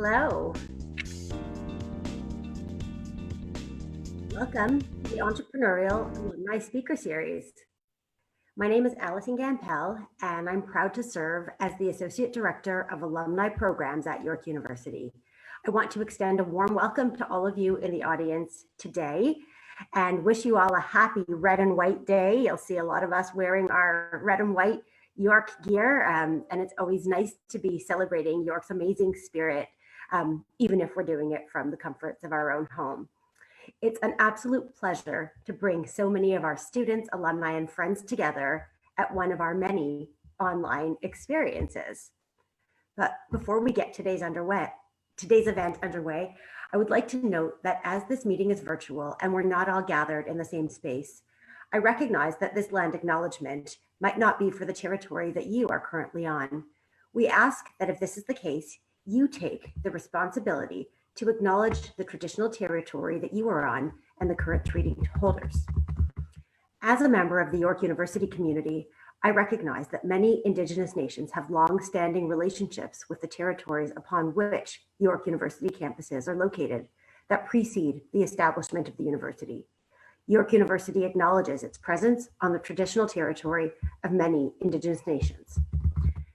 Hello. Welcome to the Entrepreneurial Alumni Speaker Series. My name is Allison Gampel, and I'm proud to serve as the Associate Director of Alumni Programs at York University. I want to extend a warm welcome to all of you in the audience today and wish you all a happy red and white day. You'll see a lot of us wearing our red and white York gear, and it's always nice to be celebrating York's amazing spirit, even if we're doing it from the comforts of our own home. It's an absolute pleasure to bring so many of our students, alumni, and friends together at one of our many online experiences. But before we get today's event underway, I would like to note that as this meeting is virtual and we're not all gathered in the same space, I recognize that this land acknowledgement might not be for the territory that you are currently on. We ask that if this is the case, you take the responsibility to acknowledge the traditional territory that you are on and the current treaty holders. As a member of the York University community, I recognize that many Indigenous nations have long-standing relationships with the territories upon which York University campuses are located that precede the establishment of the university. York University acknowledges its presence on the traditional territory of many Indigenous nations.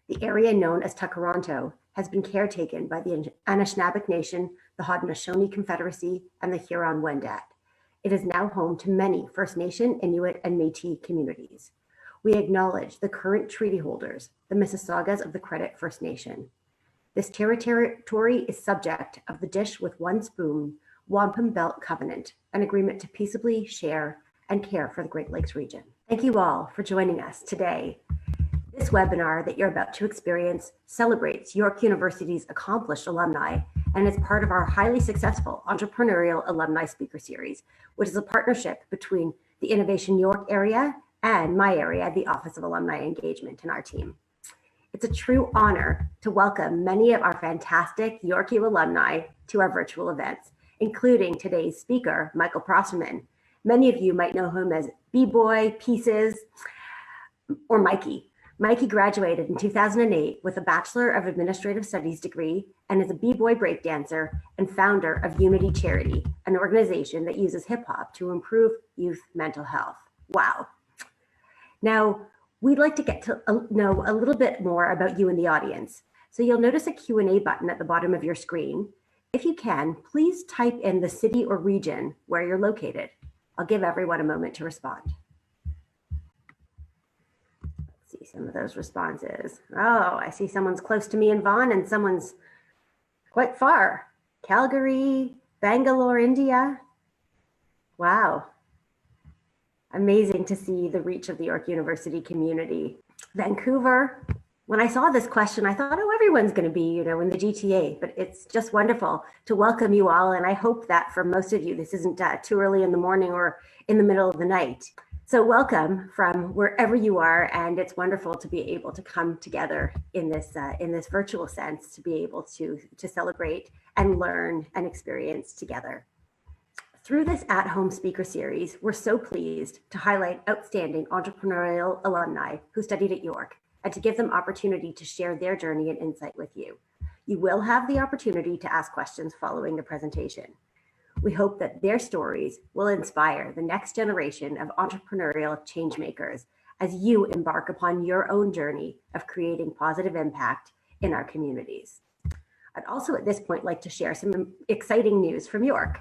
The area known as Tkaronto has been caretaken by the Anishinaabe Nation, the Haudenosaunee Confederacy, and the Huron-Wendat. It is now home to many First Nation, Inuit, and Métis communities. We acknowledge the current treaty holders, the Mississaugas of the Credit First Nation. This territory is subject of the Dish with One Spoon Wampum Belt Covenant, an agreement to peaceably share and care for the Great Lakes region. Thank you all for joining us today. This webinar that you're about to experience celebrates York University's accomplished alumni and is part of our highly successful Entrepreneurial Alumni Speaker Series, which is a partnership between the Innovation York area and my area, the Office of Alumni Engagement, and our team. It's a true honor to welcome many of our fantastic York U alumni to our virtual events, including today's speaker, Michael Prosserman. Many of you might know him as B-Boy, Pieces, or Mikey. Mikey graduated in 2008 with a Bachelor of Administrative Studies degree and is a B-Boy breakdancer and founder of Unity Charity, an organization that uses hip hop to improve youth mental health. Wow. Now, we'd like to get to know a little bit more about you in the audience. So you'll notice a Q&A button at the bottom of your screen. If you can, please type in the city or region where you're located. I'll give everyone a moment to respond. Some of those responses. Oh, I see someone's close to me in Vaughan and someone's quite far. Calgary, Bangalore, India. Wow. Amazing to see the reach of the York University community. Vancouver. When I saw this question, I thought, oh, everyone's going to be, in the GTA, but it's just wonderful to welcome you all. And I hope that for most of you, this isn't too early in the morning or in the middle of the night. So welcome from wherever you are, and it's wonderful to be able to come together in this virtual sense, to be able to celebrate and learn and experience together. Through this at-home speaker series, we're so pleased to highlight outstanding entrepreneurial alumni who studied at York and to give them opportunity to share their journey and insight with you. You will have the opportunity to ask questions following the presentation. We hope that their stories will inspire the next generation of entrepreneurial changemakers as you embark upon your own journey of creating positive impact in our communities. I'd also at this point like to share some exciting news from York.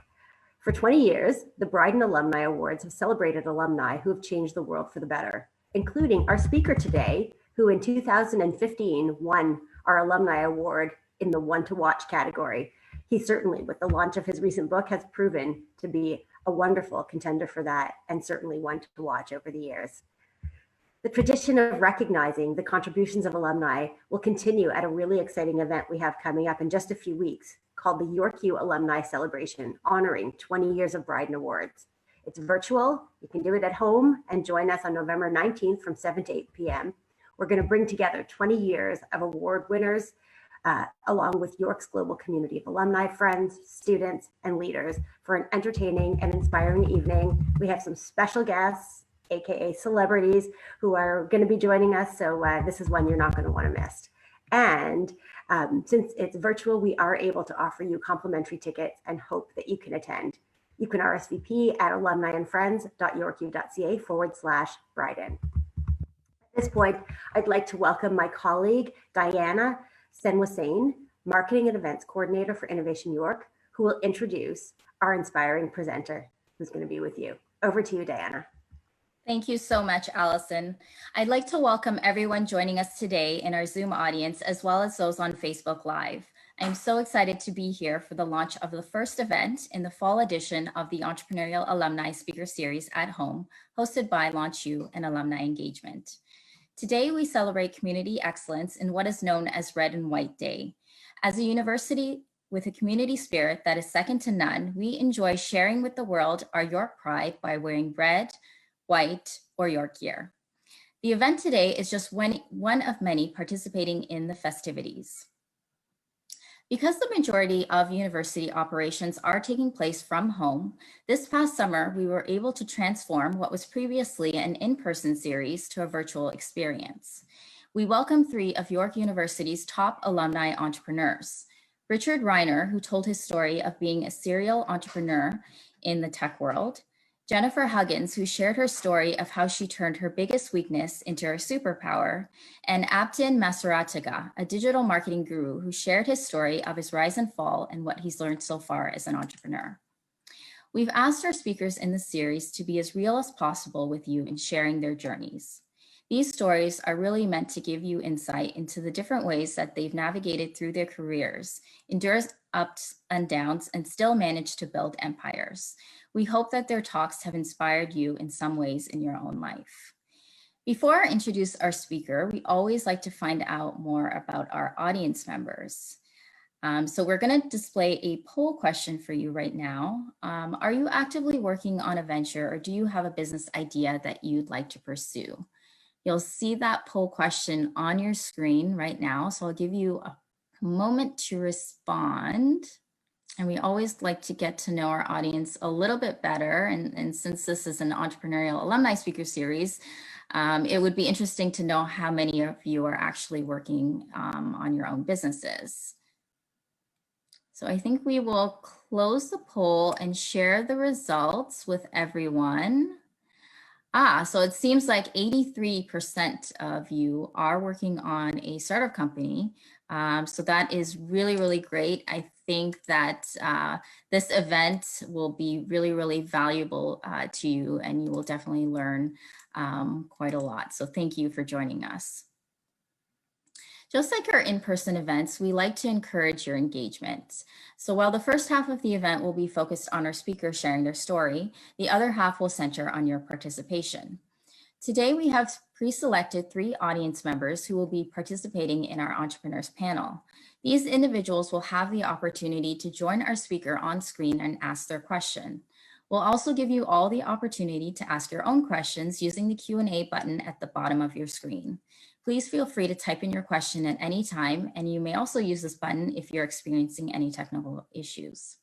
For 20 years, the Bryden Alumni Awards have celebrated alumni who have changed the world for the better, including our speaker today, who in 2015 won our Alumni Award in the One to Watch category. He certainly, with the launch of his recent book, has proven to be a wonderful contender for that, and certainly one to watch over the years. The tradition of recognizing the contributions of alumni will continue at a really exciting event we have coming up in just a few weeks called the York U Alumni Celebration, honoring 20 years of Bryden Awards. It's virtual. You can do it at home and join us on November 19th from 7 to 8 p.m. We're going to bring together 20 years of award winners along with York's global community of alumni, friends, students, and leaders for an entertaining and inspiring evening. We have some special guests, AKA celebrities, who are going to be joining us. So this is one you're not going to want to miss. And Since it's virtual, we are able to offer you complimentary tickets and hope that you can attend. You can RSVP at alumniandfriends.yorku.ca/Bryden. At this point, I'd like to welcome my colleague, Diana Senwasain, Marketing and Events Coordinator for Innovation York, who will introduce our inspiring presenter who's going to be with you. Over to you, Diana. Thank you so much, Allison. I'd like to welcome everyone joining us today in our Zoom audience, as well as those on Facebook Live. I'm so excited to be here for the launch of the first event in the fall edition of the Entrepreneurial Alumni Speaker Series at Home, hosted by LaunchU and Alumni Engagement. Today, we celebrate community excellence in what is known as Red and White Day. As a university with a community spirit that is second to none, we enjoy sharing with the world our York pride by wearing red, white, or York gear. The event today is just one of many participating in the festivities. Because the majority of university operations are taking place from home, this past summer, we were able to transform what was previously an in-person series to a virtual experience. We welcome 3 of York University's top alumni entrepreneurs. Richard Reiner, who told his story of being a serial entrepreneur in the tech world, Jennifer Huggins, who shared her story of how she turned her biggest weakness into her superpower, and Abtin Masarataga, a digital marketing guru who shared his story of his rise and fall and what he's learned so far as an entrepreneur. We've asked our speakers in the series to be as real as possible with you in sharing their journeys. These stories are really meant to give you insight into the different ways that they've navigated through their careers, endured ups and downs, and still managed to build empires. We hope that their talks have inspired you in some ways in your own life. Before I introduce our speaker, we always like to find out more about our audience members. So we're going to display a poll question for you right now. Are you actively working on a venture, or do you have a business idea that you'd like to pursue? You'll see that poll question on your screen right now. So I'll give you a moment to respond. And we always like to get to know our audience a little bit better. And since this is an Entrepreneurial Alumni Speaker Series, it would be interesting to know how many of you are actually working on your own businesses. So I think we will close the poll and share the results with everyone. So it seems like 83% of you are working on a startup company. So that is really, really great. I think that this event will be really, really valuable to you, and you will definitely learn quite a lot. So thank you for joining us. Just like our in-person events, we like to encourage your engagement. So while the first half of the event will be focused on our speakers sharing their story, the other half will center on your participation. Today, we have pre-selected 3 audience members who will be participating in our entrepreneurs panel. These individuals will have the opportunity to join our speaker on screen and ask their question. We'll also give you all the opportunity to ask your own questions using the Q&A button at the bottom of your screen. Please feel free to type in your question at any time, and you may also use this button if you're experiencing any technical issues.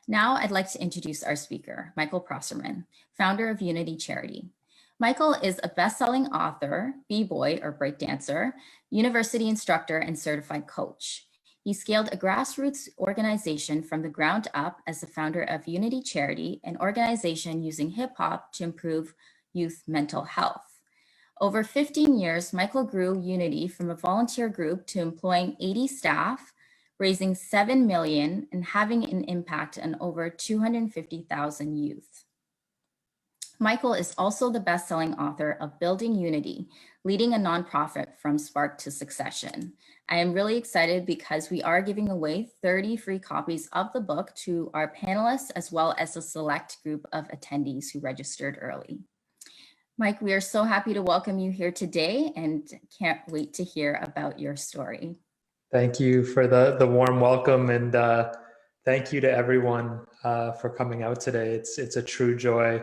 Now I'd like to introduce our speaker, Michael Prosserman, founder of Unity Charity. Michael is a best-selling author, b-boy or breakdancer, university instructor, and certified coach. He scaled a grassroots organization from the ground up as the founder of Unity Charity, an organization using hip-hop to improve youth mental health. Over 15 years, Michael grew Unity from a volunteer group to employing 80 staff, raising $7 million, and having an impact on over 250,000 youth. Michael is also the best-selling author of Building Unity, leading a nonprofit from spark to succession. I am really excited because we are giving away 30 free copies of the book to our panelists, as well as a select group of attendees who registered early. Mike, we are so happy to welcome you here today and can't wait to hear about your story. Thank you for the warm welcome, and thank you to everyone for coming out today. It's a true joy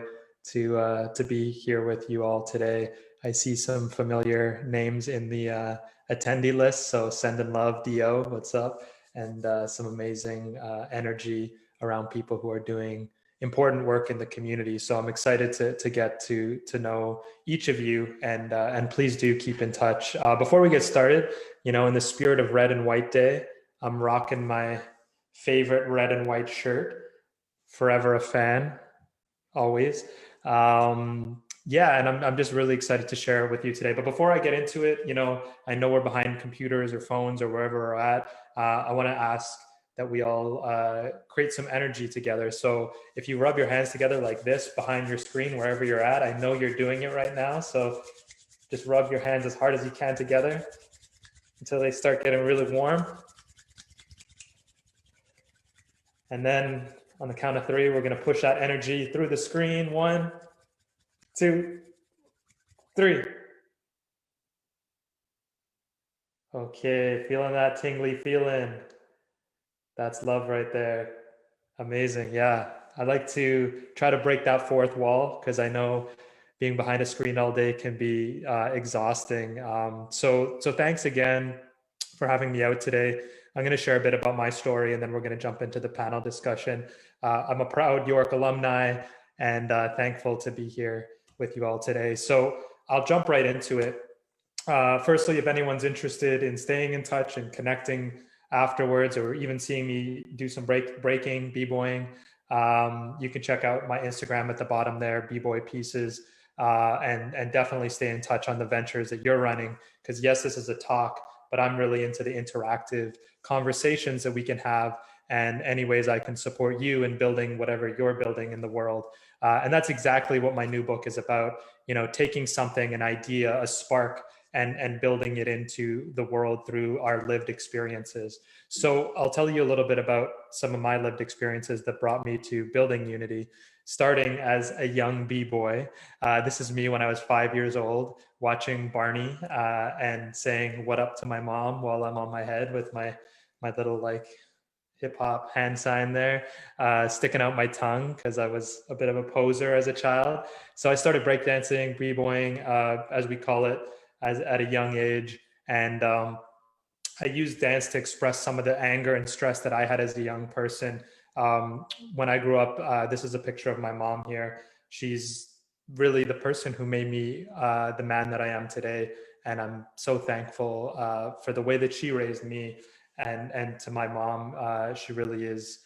to be here with you all today. I see some familiar names in the attendee list, so send in love, Dio, what's up? And some amazing energy around people who are doing important work in the community. So I'm excited to get to know each of you, and please do keep in touch. Before we get started, in the spirit of Red and White Day, I'm rocking my favorite red and white shirt. Forever a fan, always. Yeah, and I'm just really excited to share it with you today. But before I get into it, I know we're behind computers or phones or wherever we're at. I want to ask that we all create some energy together. So if you rub your hands together like this behind your screen, wherever you're at, I know you're doing it right now. So just rub your hands as hard as you can together until they start getting really warm. And then on the count of 3, we're going to push that energy through the screen. 1, 2, 3. Okay, feeling that tingly feeling. That's love right there. Amazing. Yeah, I like to try to break that fourth wall because I know being behind a screen all day can be exhausting. So thanks again for having me out today. I'm going to share a bit about my story, and then we're going to jump into the panel discussion. I'm a proud York alumni, and thankful to be here with you all today. So I'll jump right into it. Firstly, if anyone's interested in staying in touch and connecting afterwards, or even seeing me do some breaking, b-boying, you can check out my Instagram at the bottom there, b-boy pieces, and definitely stay in touch on the ventures that you're running. Because yes, this is a talk, but I'm really into the interactive conversations that we can have, and any ways I can support you in building whatever you're building in the world. And that's exactly what my new book is about, taking something, an idea, a spark, and building it into the world through our lived experiences. So I'll tell you a little bit about some of my lived experiences that brought me to building Unity. Starting as a young b-boy, this is me when I was 5 years old, watching Barney and saying "what up" to my mom while I'm on my head with my little hip hop hand sign there, sticking out my tongue because I was a bit of a poser as a child. So I started breakdancing, b-boying, as we call it, at a young age. And I used dance to express some of the anger and stress that I had as a young person. When I grew up, this is a picture of my mom here. She's really the person who made me the man that I am today. And I'm so thankful for the way that she raised me. And to my mom, she really is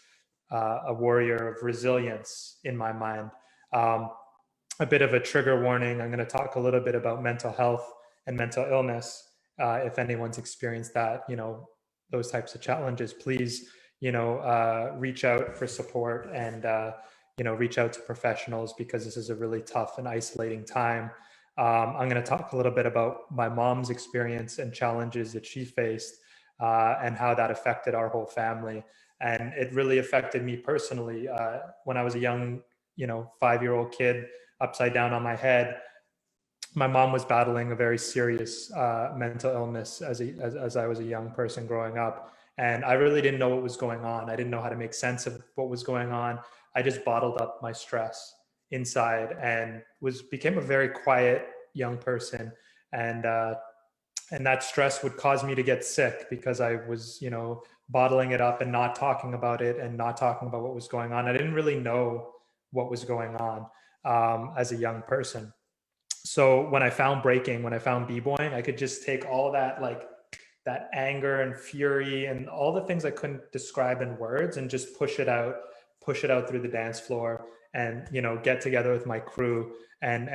a warrior of resilience in my mind. A bit of a trigger warning. I'm going to talk a little bit about mental health and mental illness. If anyone's experienced that, those types of challenges, please, reach out for support, and, reach out to professionals, because this is a really tough and isolating time. I'm going to talk a little bit about my mom's experience and challenges that she faced, and how that affected our whole family. And it really affected me personally. When I was a young, 5-year-old kid, upside down on my head, my mom was battling a very serious mental illness as I was a young person growing up. And I really didn't know what was going on. I didn't know how to make sense of what was going on. I just bottled up my stress inside and became a very quiet young person. And that stress would cause me to get sick because I was, bottling it up and not talking about it and not talking about what was going on. I didn't really know what was going on as a young person. So when I found breaking, when I found b-boying, I could just take all that, that anger and fury and all the things I couldn't describe in words, and just push it out through the dance floor, and, get together with my crew. And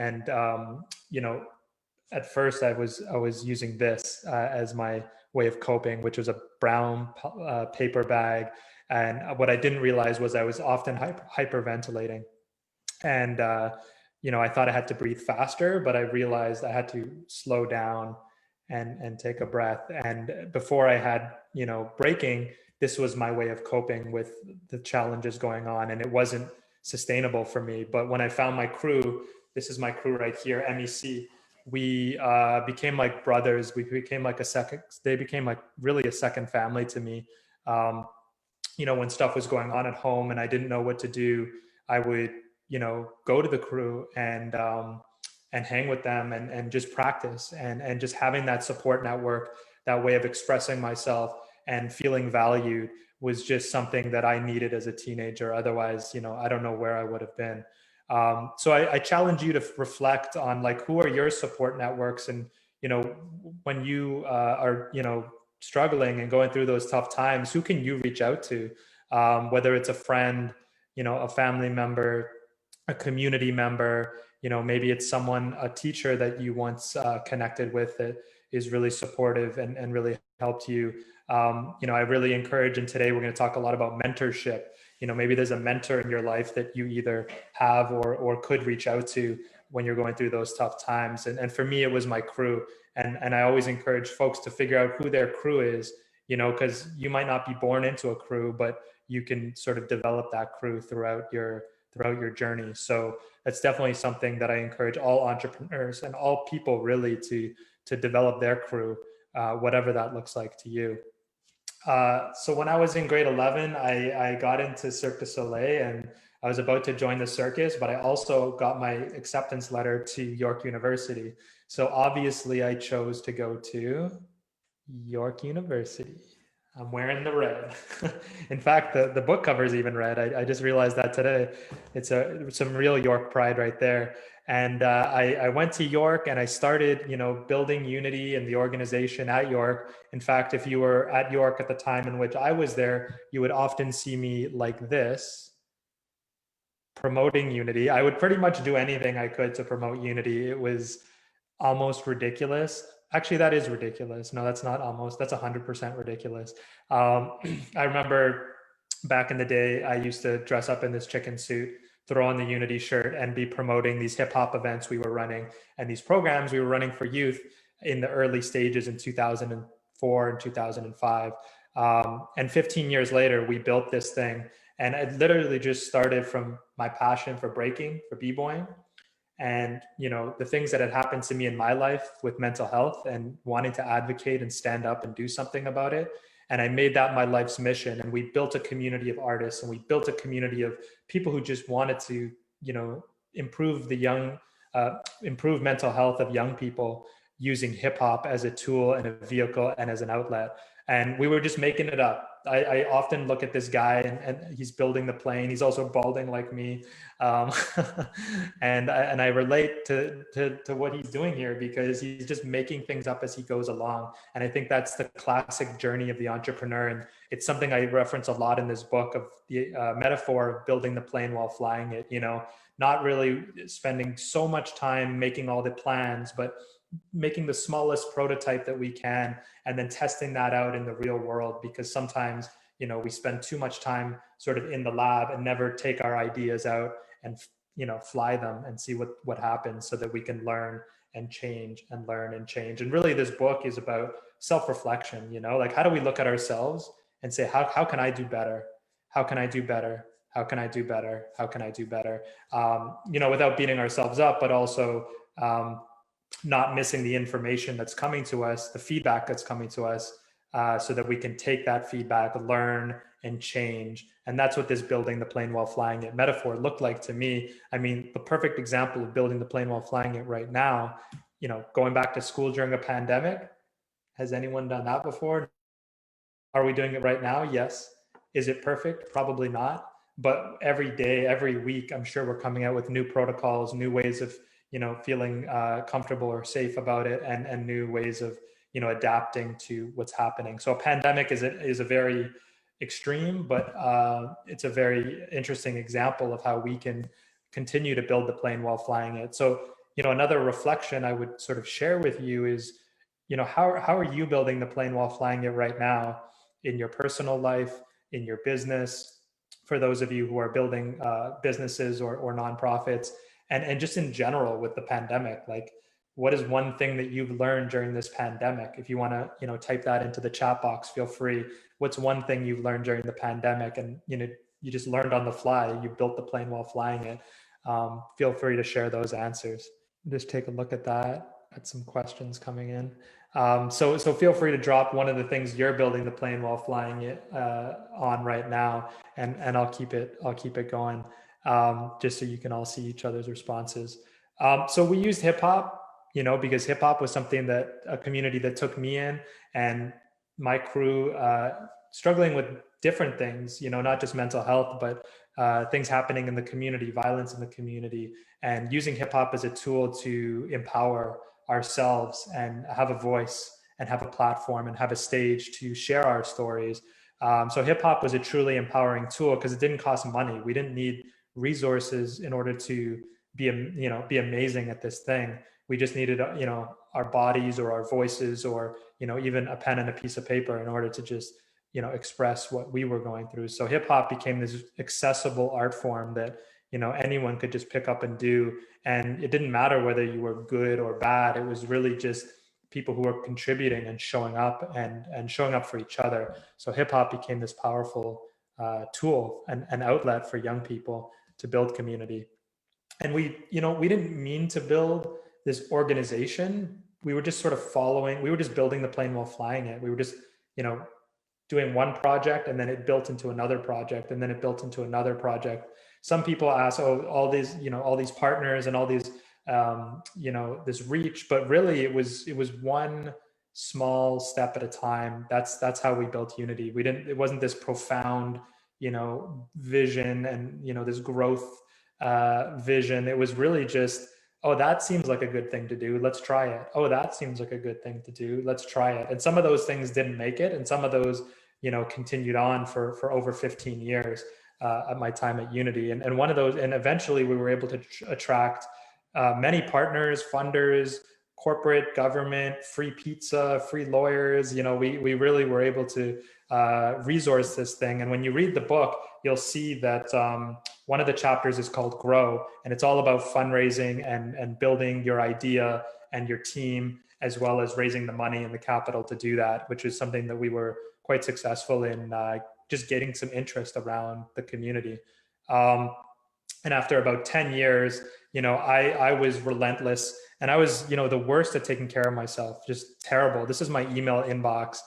at first I was using this as my way of coping, which was a brown paper bag. And what I didn't realize was I was often hyperventilating. And, I thought I had to breathe faster, but I realized I had to slow down and take a breath. And before I had, breaking, this was my way of coping with the challenges going on. And it wasn't sustainable for me. But when I found my crew, this is my crew right here, MEC, we became like brothers. We became like they became like really a second family to me. When stuff was going on at home and I didn't know what to do, I would, go to the crew and hang with them and just practice, and just having that support network, that way of expressing myself, and feeling valued was just something that I needed as a teenager. Otherwise, I don't know where I would have been. So I challenge you to reflect on, like, who are your support networks, and when you are struggling and going through those tough times, who can you reach out to? Whether it's a friend, a family member, a community member, maybe it's someone, a teacher that you once connected with that is really supportive and really helped you. I really encourage, and today we're going to talk a lot about mentorship. Maybe there's a mentor in your life that you either have or could reach out to when you're going through those tough times. And for me, it was my crew. And I always encourage folks to figure out who their crew is, because you might not be born into a crew, but you can sort of develop that crew throughout your journey. So that's definitely something that I encourage all entrepreneurs and all people really to develop their crew, whatever that looks like to you. So when I was in grade 11, I got into Cirque du Soleil, and I was about to join the circus, but I also got my acceptance letter to York University. So obviously I chose to go to York University. I'm wearing the red. In fact, the book cover is even red. I just realized that today. It's some real York pride right there. And I went to York, and I started, building unity and the organization at York. In fact, if you were at York at the time in which I was there, you would often see me like this, promoting unity. I would pretty much do anything I could to promote unity. It was almost ridiculous. Actually, that is ridiculous. No, that's not almost, that's 100% ridiculous. I remember back in the day, I used to dress up in this chicken suit, throw on the Unity shirt, and be promoting these hip hop events we were running and these programs we were running for youth in the early stages in 2004 and 2005. And 15 years later, we built this thing. And it literally just started from my passion for breaking, for b-boying. And, the things that had happened to me in my life with mental health and wanting to advocate and stand up and do something about it. And I made that my life's mission. And we built a community of artists, and we built a community of people who just wanted to, improve improve mental health of young people using hip hop as a tool and a vehicle and as an outlet. And we were just making it up. I often look at this guy, and he's building the plane. He's also balding like me. And I relate to what he's doing here, because he's just making things up as he goes along. And I think that's the classic journey of the entrepreneur. And it's something I reference a lot in this book, of the metaphor of building the plane while flying it, not really spending so much time making all the plans, but making the smallest prototype that we can, and then testing that out in the real world. Because sometimes, we spend too much time sort of in the lab and never take our ideas out and, fly them and see what happens, so that we can learn and change and learn and change. And really, this book is about self-reflection, like, how do we look at ourselves and say, how can I do better? How can I do better? How can I do better? How can I do better? Without beating ourselves up, but also, not missing the information that's coming to us, the feedback that's coming to us, so that we can take that feedback, learn and change. And that's what this building the plane while flying it metaphor looked like to me. I mean, the perfect example of building the plane while flying it right now, going back to school during a pandemic. Has anyone done that before? Are we doing it right now? Yes. Is it perfect? Probably not. But every day, every week, I'm sure we're coming out with new protocols, new ways of feeling comfortable or safe about it, and new ways of, adapting to what's happening. So a pandemic is a very extreme, but it's a very interesting example of how we can continue to build the plane while flying it. So, another reflection I would sort of share with you is, how are you building the plane while flying it right now in your personal life, in your business, for those of you who are building businesses or nonprofits, and just in general with the pandemic. Like, what is one thing that you've learned during this pandemic? If you want to, type that into the chat box, feel free. What's one thing you've learned during the pandemic? And, you just learned on the fly, you built the plane while flying it. Feel free to share those answers. Just take a look at that, at some questions coming in. So feel free to drop one of the things you're building the plane while flying it on right now, and I'll keep it going, just so you can all see each other's responses. So we used hip hop, because hip hop was something that a community that took me in, and my crew struggling with different things, not just mental health, but things happening in the community, violence in the community, and using hip hop as a tool to empower ourselves and have a voice and have a platform and have a stage to share our stories. So hip hop was a truly empowering tool because it didn't cost money. We didn't need resources in order to be amazing at this thing. We just needed, our bodies or our voices or, even a pen and a piece of paper in order to just, express what we were going through. So hip hop became this accessible art form that, anyone could just pick up and do. And it didn't matter whether you were good or bad. It was really just people who were contributing and showing up and showing up for each other. So hip hop became this powerful tool and an outlet for young people to build community. And we didn't mean to build this organization. We were just sort of we were just building the plane while flying it. We were just, doing one project, and then it built into another project, and then it built into another project. Some people ask, oh, all these partners and all these, this reach, but really it was one small step at a time. That's how we built Unity. It wasn't this profound, vision and, this growth vision. It was really just, oh, that seems like a good thing to do. Let's try it. Oh, that seems like a good thing to do. Let's try it. And some of those things didn't make it. And some of those, continued on for over 15 years at my time at Unity. And one of those, and eventually we were able to attract many partners, funders, corporate, government, free pizza, free lawyers. We really were able to resource this thing. And when you read the book, you'll see that one of the chapters is called Grow, and it's all about fundraising and building your idea and your team, as well as raising the money and the capital to do that, which is something that we were quite successful in, just getting some interest around the community. And after about 10 years, I was relentless, and I was, the worst at taking care of myself, just terrible. This is my email inbox,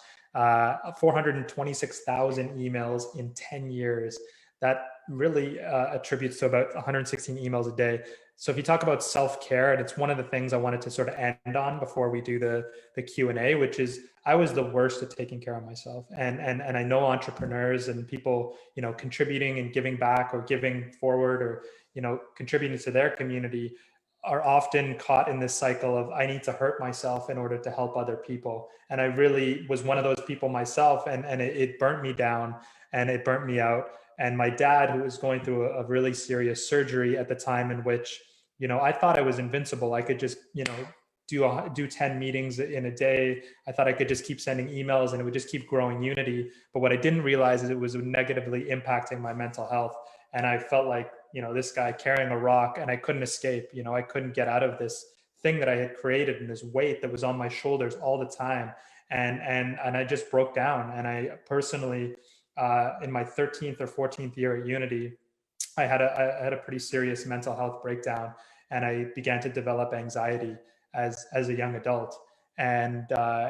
426,000 emails in 10 years. That really attributes to about 116 emails a day. So if you talk about self-care, and it's one of the things I wanted to sort of end on before we do the Q&A, which is I was the worst at taking care of myself. And I know entrepreneurs and people, contributing and giving back or giving forward or, contributing to their community are often caught in this cycle of I need to hurt myself in order to help other people. And I really was one of those people myself, and it burnt me down and it burnt me out. And my dad, who was going through a really serious surgery at the time, in which, I thought I was invincible. I could just, do 10 meetings in a day. I thought I could just keep sending emails and it would just keep growing Unity. But what I didn't realize is it was negatively impacting my mental health. And I felt like, this guy carrying a rock, and I couldn't escape. I couldn't get out of this thing that I had created and this weight that was on my shoulders all the time. And I just broke down. And I personally, in my 13th or 14th year at Unity, I had a pretty serious mental health breakdown, and I began to develop anxiety as a young adult. And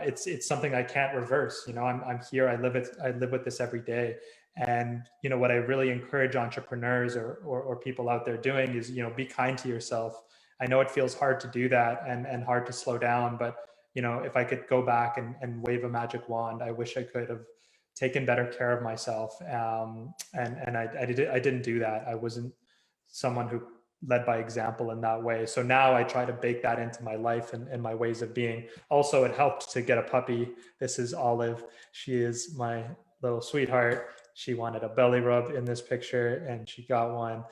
it's something I can't reverse. I'm here. I live with this every day. And what I really encourage entrepreneurs or people out there doing is be kind to yourself. I know it feels hard to do that and hard to slow down, but if I could go back and wave a magic wand, I wish I could have taken better care of myself. And I didn't do that. I wasn't someone who led by example in that way. So now I try to bake that into my life and my ways of being. Also, it helped to get a puppy. This is Olive. She is my little sweetheart. She wanted a belly rub in this picture, and she got one.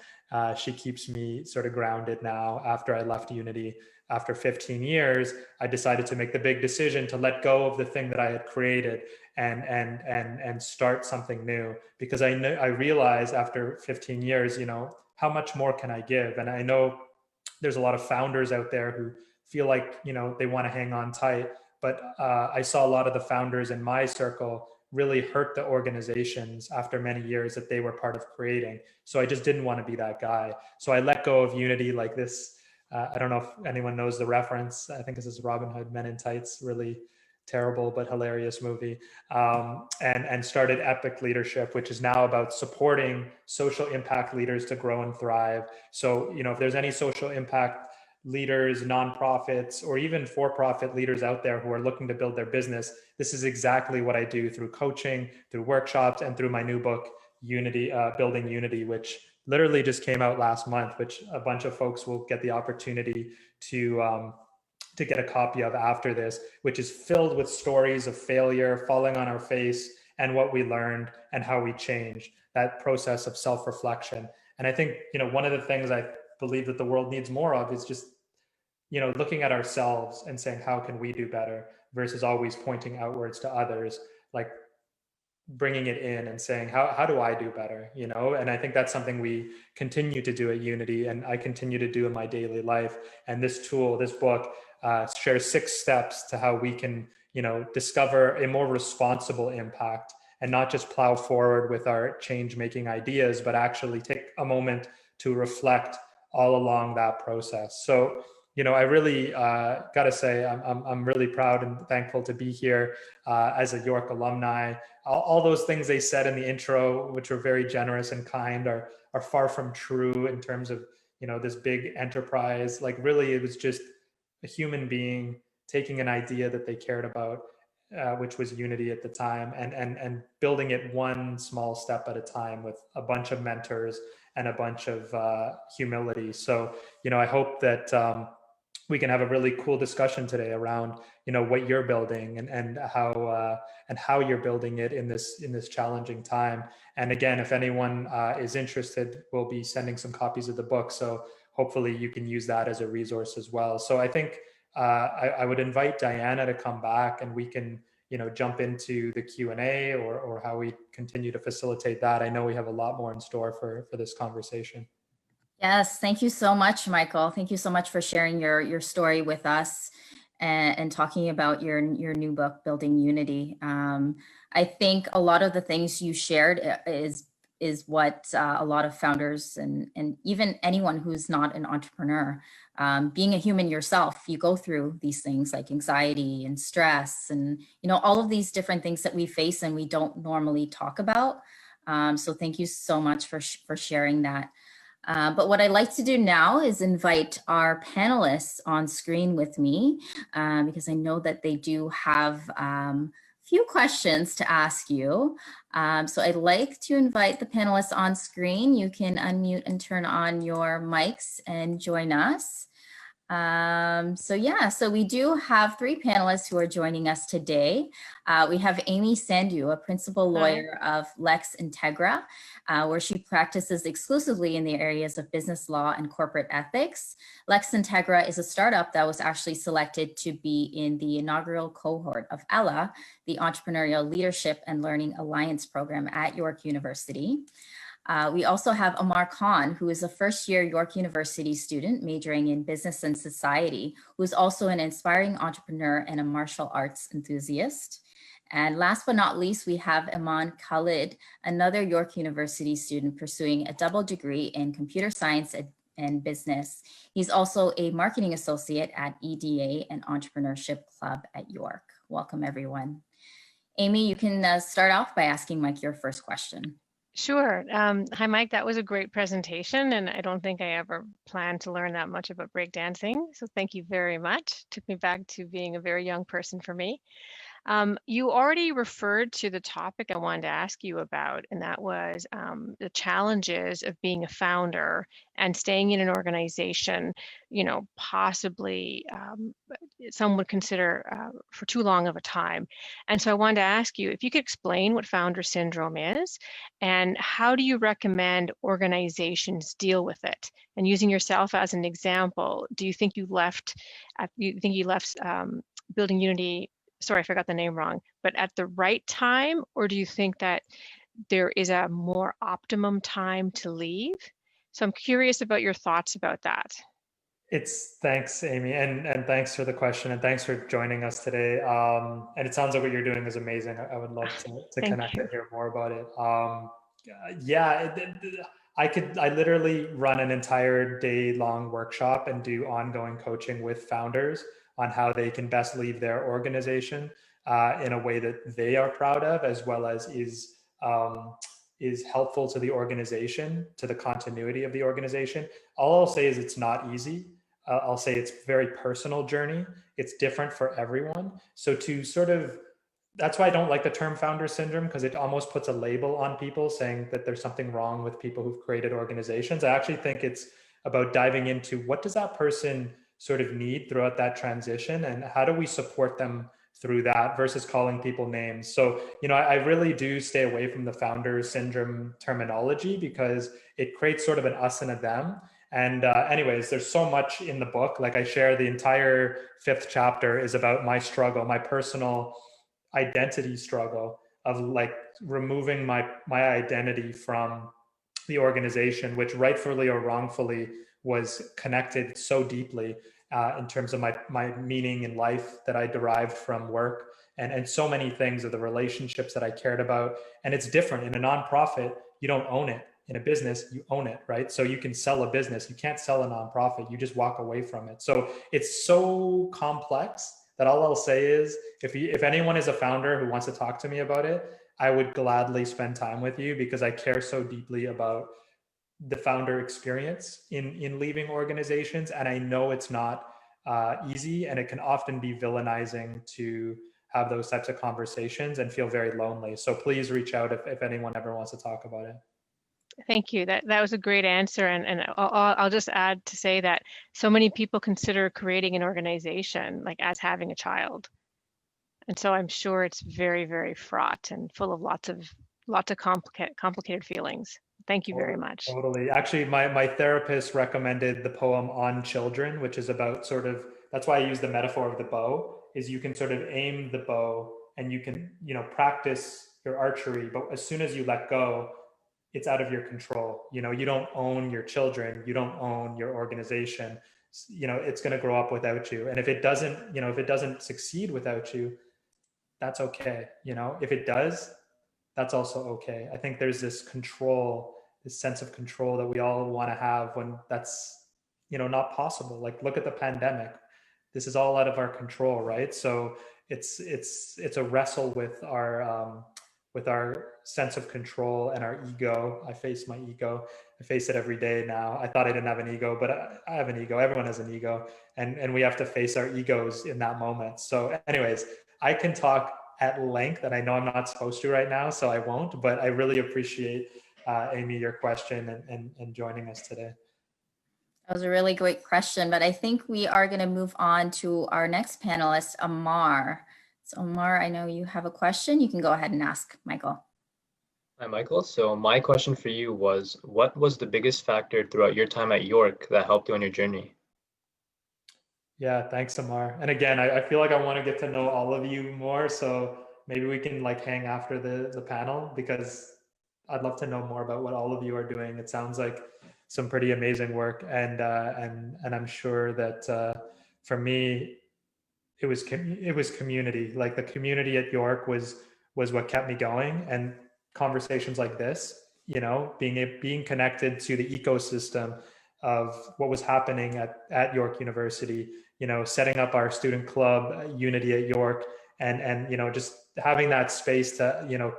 She keeps me sort of grounded now. After I left Unity, after 15 years, I decided to make the big decision to let go of the thing that I had created and start something new, because I realized after 15 years, how much more can I give? And I know there's a lot of founders out there who feel like, they want to hang on tight, but I saw a lot of the founders in my circle really hurt the organizations after many years that they were part of creating. So I just didn't want to be that guy. So I let go of Unity like this. I don't know if anyone knows the reference. I think this is Robin Hood Men in Tights, really terrible but hilarious movie, and started Epic Leadership, which is now about supporting social impact leaders to grow and thrive. So, if there's any social impact leaders, nonprofits, or even for-profit leaders out there who are looking to build their business, this is exactly what I do through coaching, through workshops, and through my new book, Unity, Building Unity, which literally just came out last month, which a bunch of folks will get the opportunity to get a copy of after this, which is filled with stories of failure, falling on our face, and what we learned and how we changed, that process of self-reflection. And I think, one of the things I believe that the world needs more of is just, looking at ourselves and saying, how can we do better, versus always pointing outwards to others, like bringing it in and saying, how do I do better? And I think that's something we continue to do at Unity, and I continue to do in my daily life. And this tool, this book, shares 6 steps to how we can, discover a more responsible impact, and not just plow forward with our change-making ideas, but actually take a moment to reflect all along that process. So, I really got to say, I'm really proud and thankful to be here as a York alumni. All those things they said in the intro, which were very generous and kind, are far from true in terms of, this big enterprise. Like, really, it was just a human being taking an idea that they cared about, which was Unity at the time, and building it one small step at a time with a bunch of mentors and a bunch of humility. So, I hope that we can have a really cool discussion today around, what you're building and how you're building it in this challenging time. And again, if anyone is interested, we'll be sending some copies of the book. So hopefully you can use that as a resource as well. So I think I would invite Diana to come back, and we can, jump into the Q&A or how we continue to facilitate that. I know we have a lot more in store for this conversation. Yes, thank you so much, Michael. Thank you so much for sharing your story with us and talking about your new book, Building Unity. I think a lot of the things you shared is what a lot of founders and even anyone who's not an entrepreneur, being a human yourself, you go through these things like anxiety and stress and, all of these different things that we face and we don't normally talk about. So thank you so much for sharing that. But what I'd like to do now is invite our panelists on screen with me, because I know that they do have a few questions to ask you. So I'd like to invite the panelists on screen. You can unmute and turn on your mics and join us. So we do have 3 panelists who are joining us today. We have Amy Sandu, a principal lawyer of Lex Integra, where she practices exclusively in the areas of business law and corporate ethics. Lex Integra is a startup that was actually selected to be in the inaugural cohort of ELA, the Entrepreneurial Leadership and Learning Alliance program at York University. We also have Amar Khan, who is a first-year York University student majoring in business and society, who is also an inspiring entrepreneur and a martial arts enthusiast. And last but not least, we have Iman Khalid, another York University student pursuing a double degree in computer science and business. He's also a marketing associate at EDA and Entrepreneurship Club at York. Welcome, everyone. Amy, you can start off by asking Mike your first question. Sure. Hi, Mike. That was a great presentation, and I don't think I ever planned to learn that much about breakdancing. So thank you very much. Took me back to being a very young person for me. You already referred to the topic I wanted to ask you about, and that was the challenges of being a founder and staying in an organization, possibly some would consider for too long of a time. And so I wanted to ask you if you could explain what founder syndrome is and how do you recommend organizations deal with it? And using yourself as an example, do you think you left Building Unity, sorry, I forgot the name wrong, but at the right time, or do you think that there is a more optimum time to leave? So I'm curious about your thoughts about that. Thanks, Amy, and thanks for the question, and thanks for joining us today. And it sounds like what you're doing is amazing. I would love to connect and hear more about it. I literally run an entire day-long workshop and do ongoing coaching with founders on how they can best leave their organization in a way that they are proud of, as well as is helpful to the organization, to the continuity of the organization. All I'll say is it's not easy. I'll say it's very personal journey. It's different for everyone. So to sort of, that's why I don't like the term founder syndrome, because it almost puts a label on people saying that there's something wrong with people who've created organizations. I actually think it's about diving into what does that person sort of need throughout that transition, and how do we support them through that, versus calling people names. So, I really do stay away from the founder syndrome terminology, because it creates sort of an us and a them. And anyways, there's so much in the book. Like I share, the entire 5th chapter is about my struggle, my personal identity struggle of like removing my identity from the organization, which rightfully or wrongfully was connected so deeply in terms of my meaning in life that I derived from work, and so many things of the relationships that I cared about. And it's different in a nonprofit. You don't own it. In a business, you own it, right? So you can sell a business. You can't sell a nonprofit. You just walk away from it. So it's so complex that all I'll say is, if anyone is a founder who wants to talk to me about it, I would gladly spend time with you, because I care so deeply about the founder experience in leaving organizations. And I know it's not easy, and it can often be villainizing to have those types of conversations and feel very lonely. So please reach out if anyone ever wants to talk about it. Thank you. That was a great answer. And I'll just add to say that so many people consider creating an organization like as having a child. And so I'm sure it's very, very fraught and full of lots of complicated feelings. Thank you very much. Totally. Actually, my therapist recommended the poem On Children, which is about sort of, that's why I use the metaphor of the bow, is you can sort of aim the bow and you can, practice your archery, but as soon as you let go, it's out of your control. You don't own your children, you don't own your organization. It's going to grow up without you. And if it doesn't succeed without you, that's okay. If it does, that's also okay. I think there's this sense of control that we all want to have when that's, not possible. Like, look at the pandemic. This is all out of our control, right? So it's a wrestle with our sense of control and our ego. I face my ego. I face it every day now. I thought I didn't have an ego, but I have an ego. Everyone has an ego, and we have to face our egos in that moment. So anyways, I can talk at length, and I know I'm not supposed to right now, so I won't, but I really appreciate, Amy, your question and joining us today. That was a really great question, but I think we are going to move on to our next panelist, Amar. So Amar, I know you have a question. You can go ahead and ask Michael. Hi, Michael. So my question for you was, what was the biggest factor throughout your time at York that helped you on your journey? Yeah, thanks, Amar. And again, I feel like I want to get to know all of you more. So maybe we can like hang after the panel, because I'd love to know more about what all of you are doing. It sounds like some pretty amazing work. And I'm sure that for me, it was community. Like the community at York was what kept me going. And conversations like this, being connected to the ecosystem of what was happening at York University, setting up our student club, Unity at York, and just having that space to,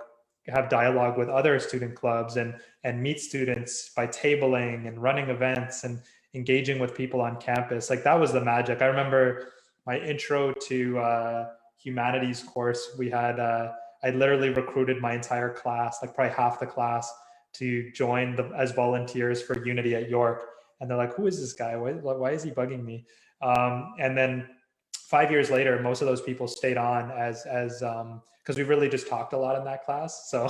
have dialogue with other student clubs and meet students by tabling and running events and engaging with people on campus. Like that was the magic. I remember my intro to humanities course. We had, I literally recruited my entire class, like probably half the class, to join as volunteers for Unity at York. And they're like, who is this guy? Why is he bugging me? And then 5 years later, most of those people stayed on as because we really just talked a lot in that class. So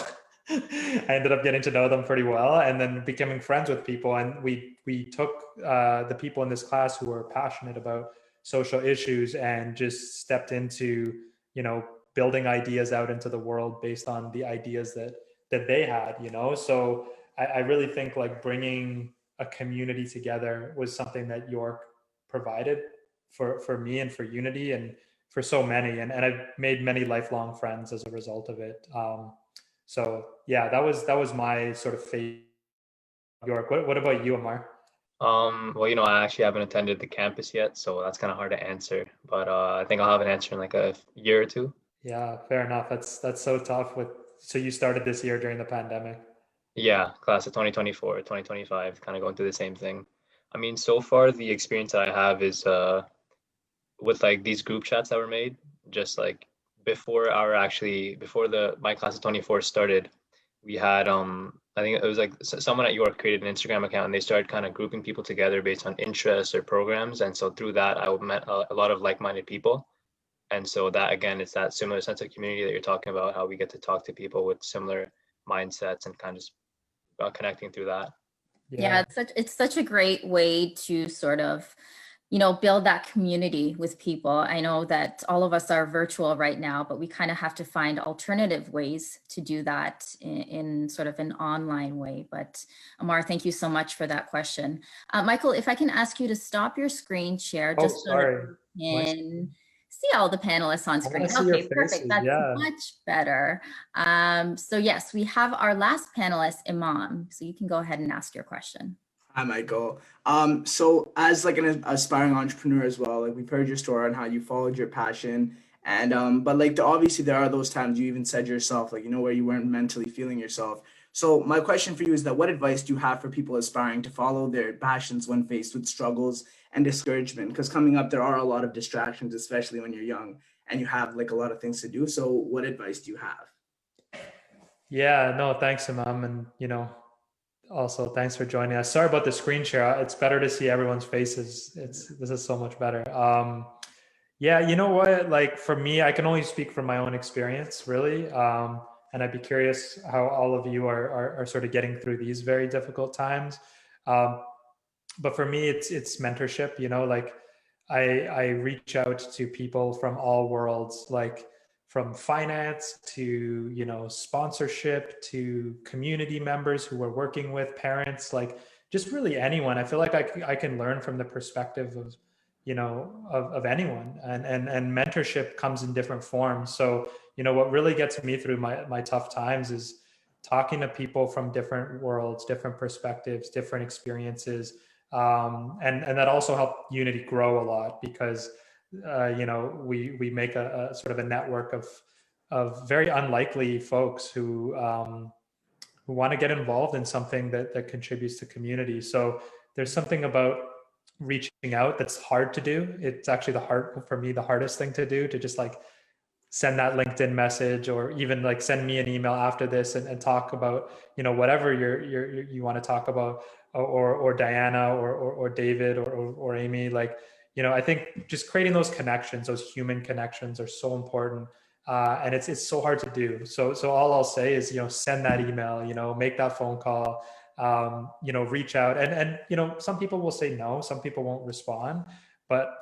I ended up getting to know them pretty well, and then becoming friends with people. And we took the people in this class who were passionate about social issues and just stepped into, building ideas out into the world based on the ideas that they had, So I really think like bringing a community together was something that York provided for me and for Unity and for so many. And I've made many lifelong friends as a result of it. So yeah, that was my sort of fate. York. What about you, Amar? Well, I actually haven't attended the campus yet, so that's kind of hard to answer. But I think I'll have an answer in like a year or two. Yeah, fair enough. That's so tough. So you started this year during the pandemic. Yeah, class of 2024, 2025, kind of going through the same thing. I mean, so far the experience that I have is with like these group chats that were made, just like before the my class of 24 started, we had I think it was like someone at York created an Instagram account and they started kind of grouping people together based on interests or programs, and so through that I met a lot of like-minded people. And so that again, it's that similar sense of community that you're talking about, how we get to talk to people with similar mindsets and kind of just connecting through that. Yeah, it's such a great way to sort of, you know, build that community with people. I know that all of us are virtual right now, but we kind of have to find alternative ways to do that in sort of an online way. But Amar, thank you so much for that question. Michael, if I can ask you to stop your screen share Oh, just so that sorry. we can see all the panelists on I screen. want to see your Okay, perfect. faces. That's Yeah. much better. So yes, we have our last panelist, Imam. So you can go ahead and ask your question. Hi, Michael. So as like an aspiring entrepreneur as well, like we've heard your story on how you followed your passion, and but like obviously there are those times you even said yourself, like where you weren't mentally feeling yourself. So my question for you is that what advice do you have for people aspiring to follow their passions when faced with struggles and discouragement? Because coming up, there are a lot of distractions, especially when you're young and you have like a lot of things to do. So what advice do you have? Yeah, no, thanks, Imam. And, also thanks for joining us. Sorry about the screen share. It's better to see everyone's faces. This is so much better. Yeah, you know what? Like for me, I can only speak from my own experience, really. And I'd be curious how all of you are sort of getting through these very difficult times. But for me, it's mentorship. Like I reach out to people from all worlds, like from finance to sponsorship to community members who are working with parents, like just really anyone. I feel like I can learn from the perspective of anyone, and mentorship comes in different forms. So what really gets me through my tough times is talking to people from different worlds, different perspectives, different experiences, and that also helped Unity grow a lot because we make a sort of a network of very unlikely folks who want to get involved in something that contributes to community. So there's something about reaching out that's hard to do. It's actually the hardest thing to do, to just like send that LinkedIn message, or even like send me an email after this and talk about whatever you want to talk about, or Diana or David or Amy. Like I think just creating those connections, those human connections, are so important, and it's so hard to do. So all I'll say is send that email, make that phone call, reach out, and some people will say no, some people won't respond, but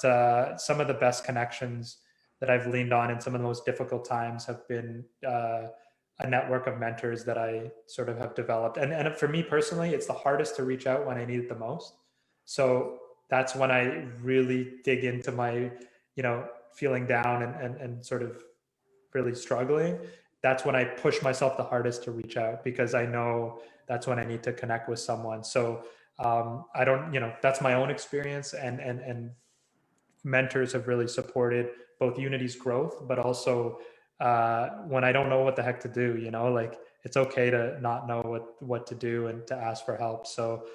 some of the best connections that I've leaned on in some of the most difficult times have been a network of mentors that I sort of have developed. And for me personally, it's the hardest to reach out when I need it the most. So that's when I really dig into my, feeling down and sort of really struggling. That's when I push myself the hardest to reach out, because I know that's when I need to connect with someone. So I don't, that's my own experience, and mentors have really supported both Unity's growth, but also when I don't know what the heck to do, like it's okay to not know what to do and to ask for help. So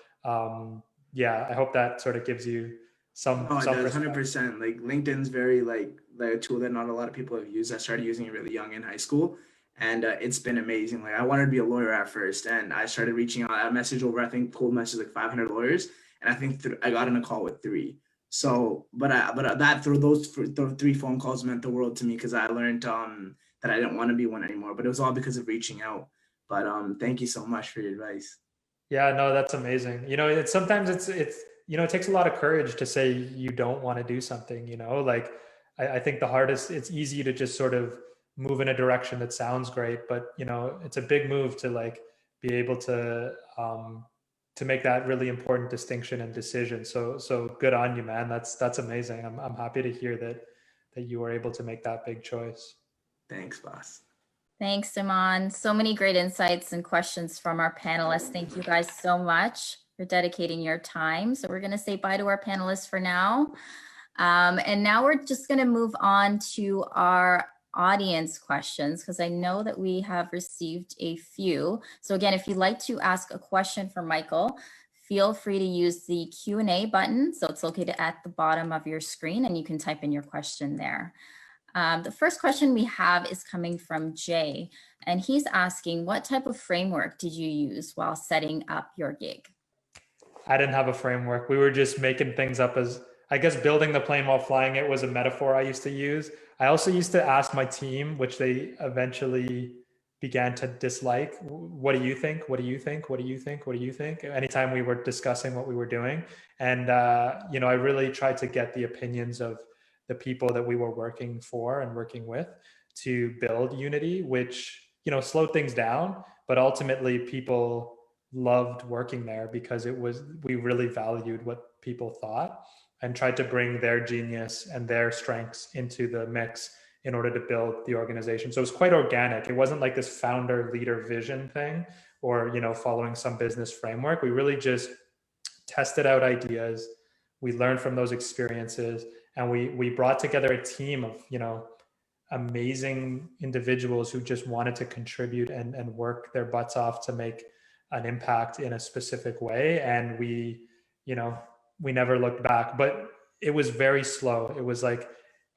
yeah, I hope that sort of gives you some. Oh, it does 100%. Like LinkedIn's very like a tool that not a lot of people have used. I started using it really young in high school, and it's been amazing. Like I wanted to be a lawyer at first, and I started reaching out. I messaged over, I think, cold message like 500 lawyers, and I think I got in a call with 3. So, but that through those 3 phone calls meant the world to me, because I learned that I didn't want to be one anymore. But it was all because of reaching out. But thank you so much for your advice. Yeah, no, that's amazing. Sometimes it's it takes a lot of courage to say you don't want to do something. Like I think the hardest. It's easy to just sort of move in a direction that sounds great, but it's a big move to like be able to make that really important distinction and decision. So good on you, man. That's amazing. I'm happy to hear that you were able to make that big choice. Thanks, boss. Thanks, Simon. So many great insights and questions from our panelists. Thank you guys so much for dedicating your time. So we're going to say bye to our panelists for now. And now we're just going to move on to our audience questions, because I know that we have received a few. So again, if you'd like to ask a question for Michael, feel free to use the Q&A button. So it's located at the bottom of your screen and you can type in your question there. The first question we have is coming from Jay, and he's asking, what type of framework did you use while setting up your gig? I didn't have a framework. We were just making things up as, I guess, building the plane while flying it was a metaphor I used to use. I also used to ask my team, which they eventually began to dislike, what do you think? What do you think? What do you think? What do you think? Anytime we were discussing what we were doing. And, I really tried to get the opinions of the people that we were working for and working with to build Unity, which, slowed things down, but ultimately people loved working there because we really valued what people thought and tried to bring their genius and their strengths into the mix in order to build the organization. So it was quite organic. It wasn't like this founder leader vision thing or, following some business framework. We really just tested out ideas. We learned from those experiences, and we brought together a team of, amazing individuals who just wanted to contribute and work their butts off to make an impact in a specific way. And we never looked back, but it was very slow. It was like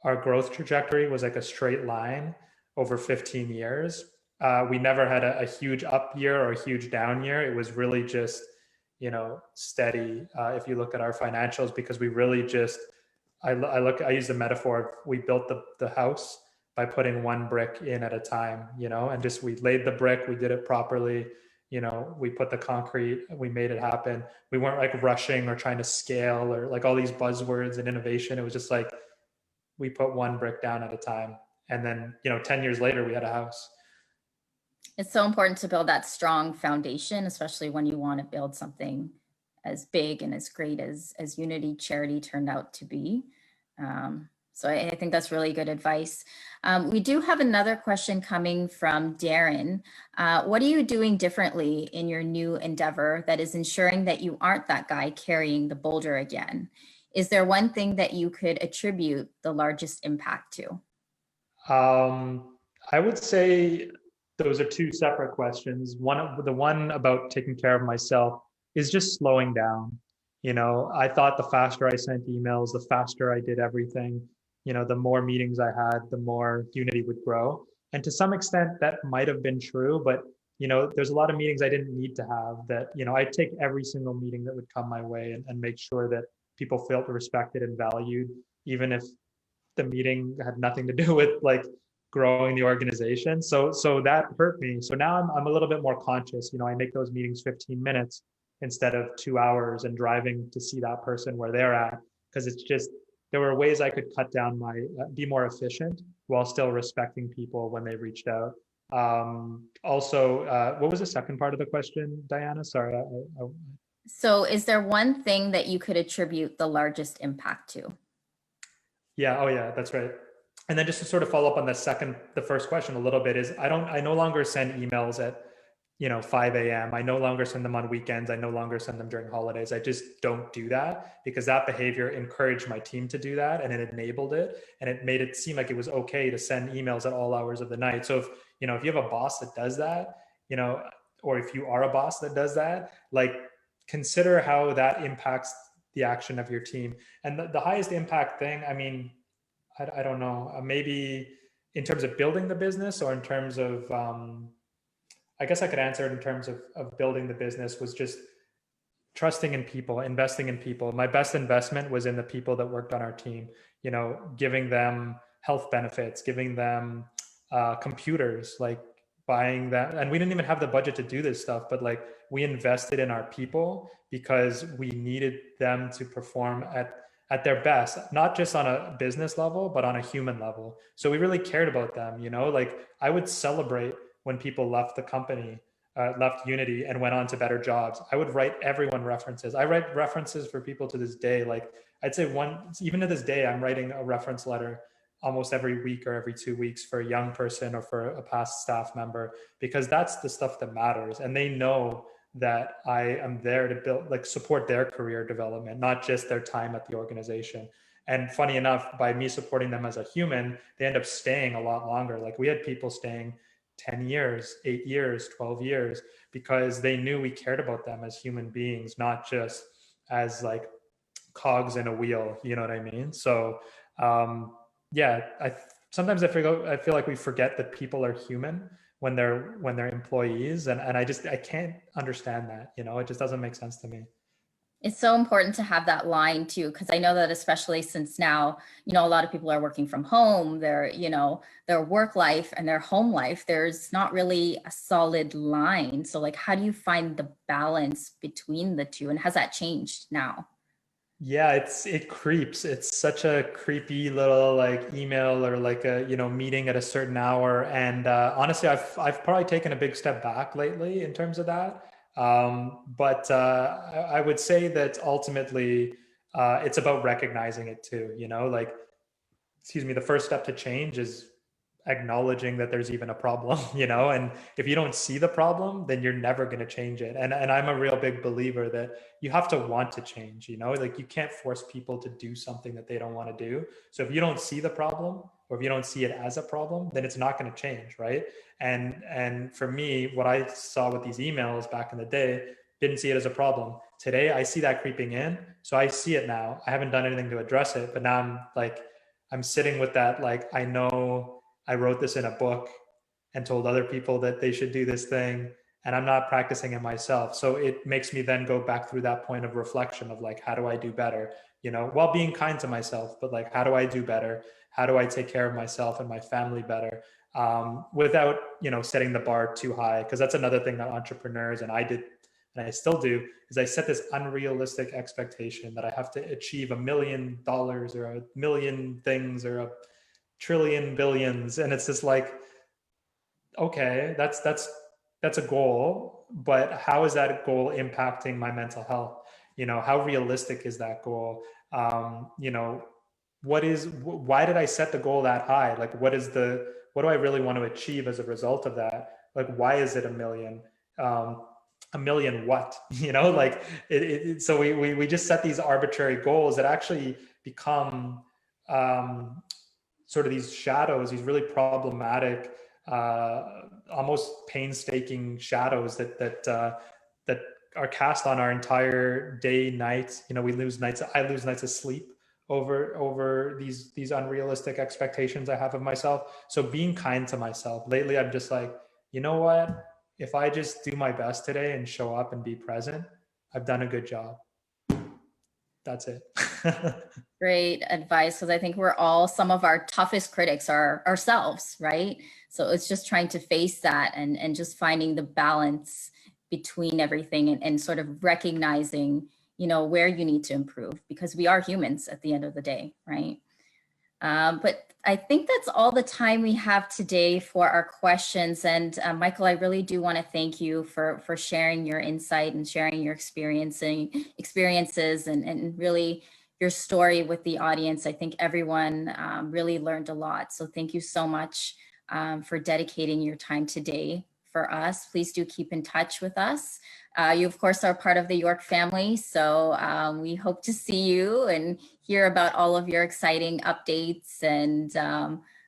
our growth trajectory was like a straight line over 15 years. We never had a huge up year or a huge down year. It was really just, steady. If you look at our financials, because we really just, I use the metaphor of we built the house by putting one brick in at a time, and just, we laid the brick, we did it properly. We put the concrete, we made it happen. We weren't like rushing or trying to scale or like all these buzzwords and innovation. It was just like, we put one brick down at a time. And then, 10 years later, we had a house. It's so important to build that strong foundation, especially when you want to build something as big and as great as Unity Charity turned out to be. So I think that's really good advice. We do have another question coming from Darren. What are you doing differently in your new endeavor that is ensuring that you aren't that guy carrying the boulder again? Is there one thing that you could attribute the largest impact to? I would say those are two separate questions. The one about taking care of myself is just slowing down. I thought the faster I sent emails, the faster I did everything, the more meetings I had, the more Unity would grow. And to some extent that might have been true, but there's a lot of meetings I didn't need to have that, I'd take every single meeting that would come my way and make sure that people felt respected and valued, even if the meeting had nothing to do with like growing the organization. So that hurt me. So now I'm a little bit more conscious. I make those meetings 15 minutes instead of 2 hours and driving to see that person where they're at. Because it's just, there were ways I could cut down be more efficient while still respecting people when they reached out. What was the second part of the question, Diana? Sorry. So is there one thing that you could attribute the largest impact to? Yeah. Oh yeah, that's right. And then just to sort of follow up on the first question a little bit is I no longer send emails at 5 a.m. I no longer send them on weekends. I no longer send them during holidays. I just don't do that because that behavior encouraged my team to do that, and it enabled it, and it made it seem like it was okay to send emails at all hours of the night. So if you have a boss that does that, or if you are a boss that does that, like consider how that impacts the action of your team. And the highest impact thing, I mean, I don't know, maybe in terms of building the business or in terms of, I guess I could answer it in terms of building the business was just trusting in people, investing in people. My best investment was in the people that worked on our team, giving them health benefits, giving them computers, like buying that. And we didn't even have the budget to do this stuff, but like we invested in our people because we needed them to perform at their best, not just on a business level, but on a human level. So we really cared about them, like I would celebrate when people left the company, left Unity and went on to better jobs. I would write everyone references. I write references for people to this day. Like I'd say even to this day, I'm writing a reference letter almost every week or every 2 weeks for a young person or for a past staff member, because that's the stuff that matters. And they know that I am there to support their career development, not just their time at the organization. And funny enough, by me supporting them as a human, they end up staying a lot longer. Like we had people staying 10 years, 8 years, 12 years, because they knew we cared about them as human beings, not just as like cogs in a wheel, you know what I mean? So yeah, sometimes I feel like we forget that people are human when they're employees, and I can't understand that, you know, it just doesn't make sense to me. It's so important to have that line too, because I know that especially since now, you know, a lot of people are working from home, their work life and their home life, there's not really a solid line. So like, how do you find the balance between the two, and has that changed now? Yeah, it creeps. It's such a creepy little like email or like a, you know, meeting at a certain hour. And honestly, I've probably taken a big step back lately in terms of that. But I would say that ultimately it's about recognizing it too. You know, like, excuse me, the first step to change is acknowledging that there's even a problem, you know, and if you don't see the problem, then you're never going to change it. And I'm a real big believer that you have to want to change, you know, like you can't force people to do something that they don't want to do. So if you don't see the problem, or if you don't see it as a problem, then it's not going to change, right? And for me, what I saw with these emails back in the day, didn't see it as a problem. Today I see that creeping in, so I see it now. I haven't done anything to address it, but now I'm sitting with that, like, I know I wrote this in a book and told other people that they should do this thing, and I'm not practicing it myself. So it makes me then go back through that point of reflection of like, how do I do better? You know, while being kind to myself, but like, how do I do better? How do I take care of myself and my family better? Without, you know, setting the bar too high. Because that's another thing that entrepreneurs, and I did, and I still do, is I set this unrealistic expectation that I have to achieve $1 million or a million things or a trillion billions, and it's just like, okay, that's a goal, but how is that goal impacting my mental health? You know, how realistic is that goal? You know, why did I set the goal that high? Like, what do I really want to achieve as a result of that? Like, why is it a million? A million what? You know, like so we just set these arbitrary goals that actually become sort of these shadows, these really problematic, almost painstaking shadows that are cast on our entire day, night. You know, we lose nights. I lose nights of sleep over these unrealistic expectations I have of myself. So being kind to myself lately, I'm just like, you know what? If I just do my best today and show up and be present, I've done a good job. That's it. Great advice, because I think we're all, some of our toughest critics are ourselves, right? So it's just trying to face that and just finding the balance between everything, and sort of recognizing, you know, where you need to improve, because we are humans at the end of the day, right? But I think that's all the time we have today for our questions. And Michael, I really do want to thank you for sharing your insight and sharing your experiences and really your story with the audience. I think everyone really learned a lot. So thank you so much for dedicating your time today for us. Please do keep in touch with us. You, of course, are part of the York family, so we hope to see you and hear about all of your exciting updates. And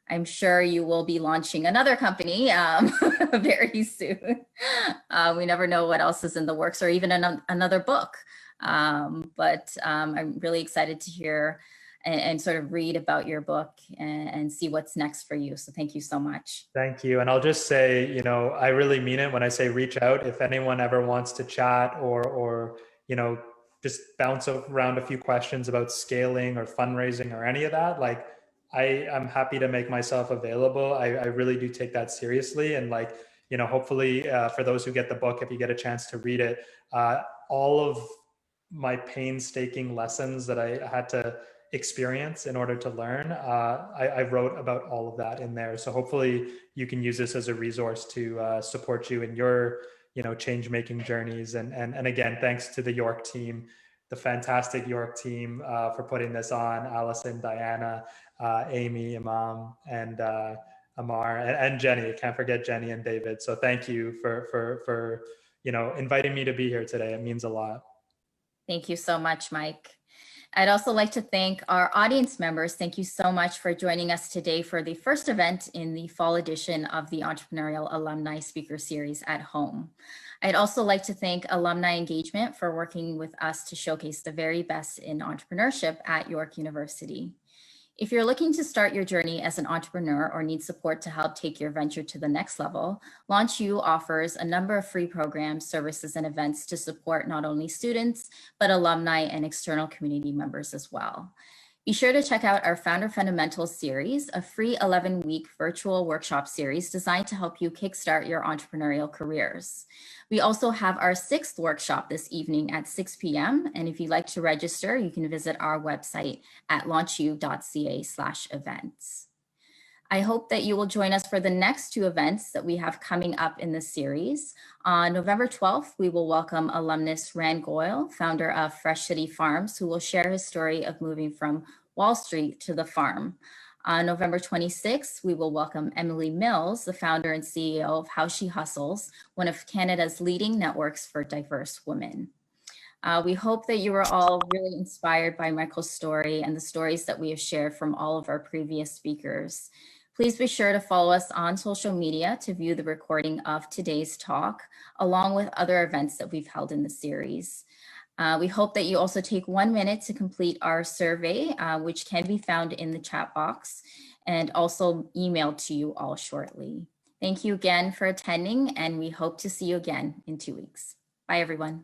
I'm sure you will be launching another company very soon. We never know what else is in the works, or even another book. But I'm really excited to hear and sort of read about your book and see what's next for you. So thank you so much. Thank you. And I'll just say, you know, I really mean it when I say reach out. If anyone ever wants to chat or, you know, just bounce around a few questions about scaling or fundraising or any of that, like, I'm happy to make myself available. I really do take that seriously. And like, you know, hopefully for those who get the book, if you get a chance to read it, all of my painstaking lessons that I had to experience in order to learn, I wrote about all of that in there. So hopefully you can use this as a resource to support you in your, you know, change making journeys. And again, thanks to the York team, the fantastic York team for putting this on. Allison, Diana, Amy, Imam, and Amar, and Jenny. Can't forget Jenny and David. So thank you for you know, inviting me to be here today. It means a lot. Thank you so much, Mike. I'd also like to thank our audience members. Thank you so much for joining us today for the first event in the fall edition of the Entrepreneurial Alumni Speaker Series at home. I'd also like to thank Alumni Engagement for working with us to showcase the very best in entrepreneurship at York University. If you're looking to start your journey as an entrepreneur or need support to help take your venture to the next level, LaunchU offers a number of free programs, services, and events to support not only students, but alumni and external community members as well. Be sure to check out our Founder Fundamentals series, a free 11-week virtual workshop series designed to help you kickstart your entrepreneurial careers. We also have our 6th workshop this evening at 6 p.m. And if you'd like to register, you can visit our website at launchu.ca/events. I hope that you will join us for the next 2 events that we have coming up in this series. On November 12th, we will welcome alumnus Rand Goyle, founder of Fresh City Farms, who will share his story of moving from Wall Street to the farm. On November 26th, we will welcome Emily Mills, the founder and CEO of How She Hustles, one of Canada's leading networks for diverse women. We hope that you are all really inspired by Michael's story and the stories that we have shared from all of our previous speakers. Please be sure to follow us on social media to view the recording of today's talk, along with other events that we've held in the series. We hope that you also take 1 minute to complete our survey, which can be found in the chat box and also emailed to you all shortly. Thank you again for attending, and we hope to see you again in 2 weeks. Bye, everyone.